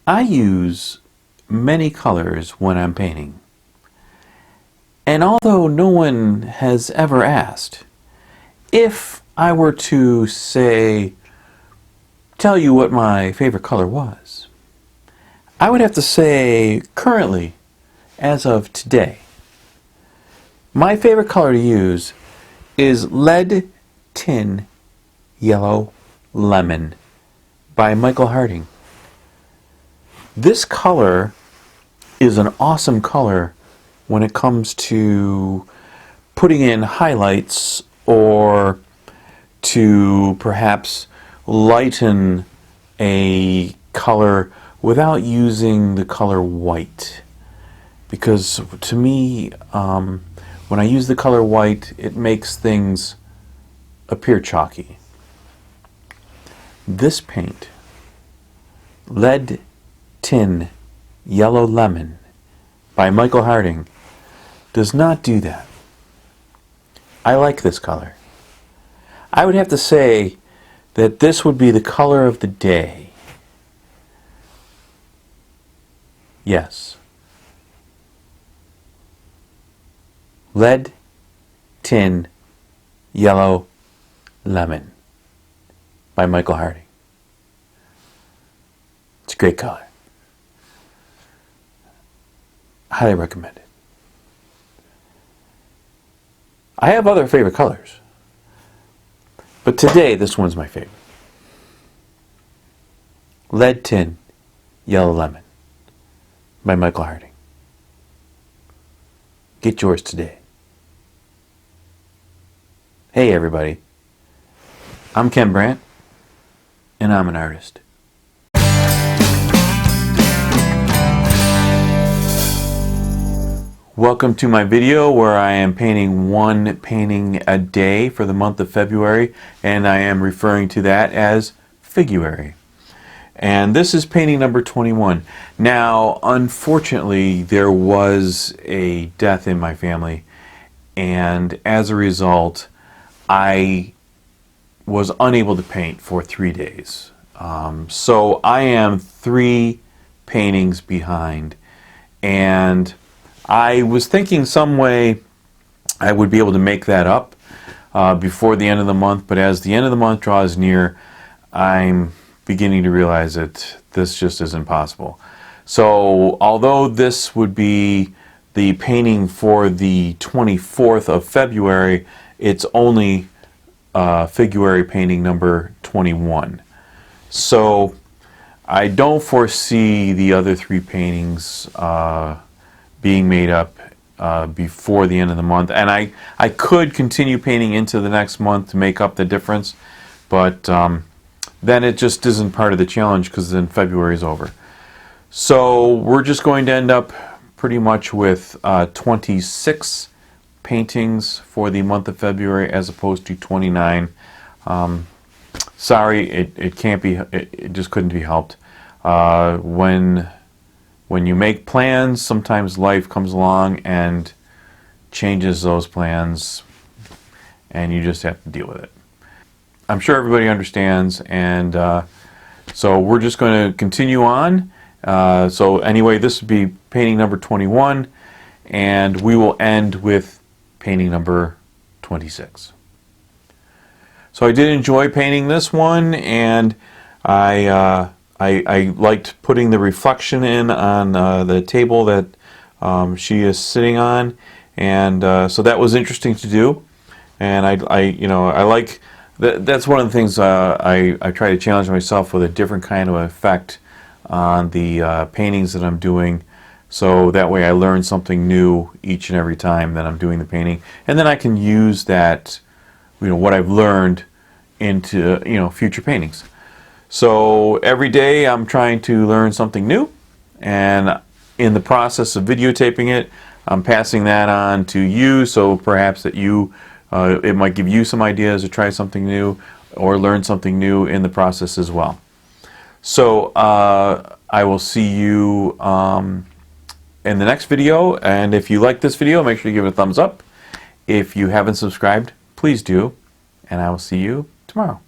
I use many colors when I'm painting. And although no one has ever asked, if I were to say, tell you what my favorite color was, I would have to say currently, as of today, my favorite color to use is Lead Tin Yellow Lemon by Michael Harding. This color is an awesome color when it comes to putting in highlights or to perhaps lighten a color without using the color white. Because to me, when I use the color white, it makes things appear chalky. This paint, Lead Tin Yellow Lemon by Michael Harding, does not do that. I like this color. I would have to say that this would be the color of the day. Yes. Lead Tin Yellow Lemon by Michael Harding. It's a great color. Highly recommend it. I have other favorite colors, but today this one's my favorite. Lead Tin Yellow Lemon by Michael Harding. Get yours today. Hey everybody, I'm Ken Brant, and I'm an artist. Welcome to my video where I am painting one painting a day for the month of February, and I am referring to that as Figurary. And this is painting number 21. Now, unfortunately, there was a death in my family, and as a result, I was unable to paint for 3 days. So I am 3 paintings behind, and I was thinking some way I would be able to make that up before the end of the month, but as the end of the month draws near, I'm beginning to realize that this just isn't possible. So although this would be the painting for the 24th of February, it's only Figurary painting number 21. So I don't foresee the other 3 paintings being made up before the end of the month, and I could continue painting into the next month to make up the difference, but then it just isn't part of the challenge because then February is over. So we're just going to end up pretty much with 26 paintings for the month of February as opposed to 29. Sorry, it can't be, it just couldn't be helped. When you make plans, sometimes life comes along and changes those plans, and you just have to deal with it. I'm sure everybody understands, and so we're just going to continue on. So anyway, this would be painting number 21, and we will end with painting number 26. So I did enjoy painting this one, and I liked putting the reflection in on the table that she is sitting on, and so that was interesting to do. And I like that's one of the things I try to challenge myself with, a different kind of effect on the paintings that I'm doing, so that way I learn something new each and every time that I'm doing the painting, and then I can use that, what I've learned into future paintings. So every day I'm trying to learn something new, and in the process of videotaping it, I'm passing that on to you, so perhaps that you it might give you some ideas to try something new or learn something new in the process as well. So I will see you in the next video, and if you like this video, make sure you give it a thumbs up. If you haven't subscribed, please do, and I will see you tomorrow.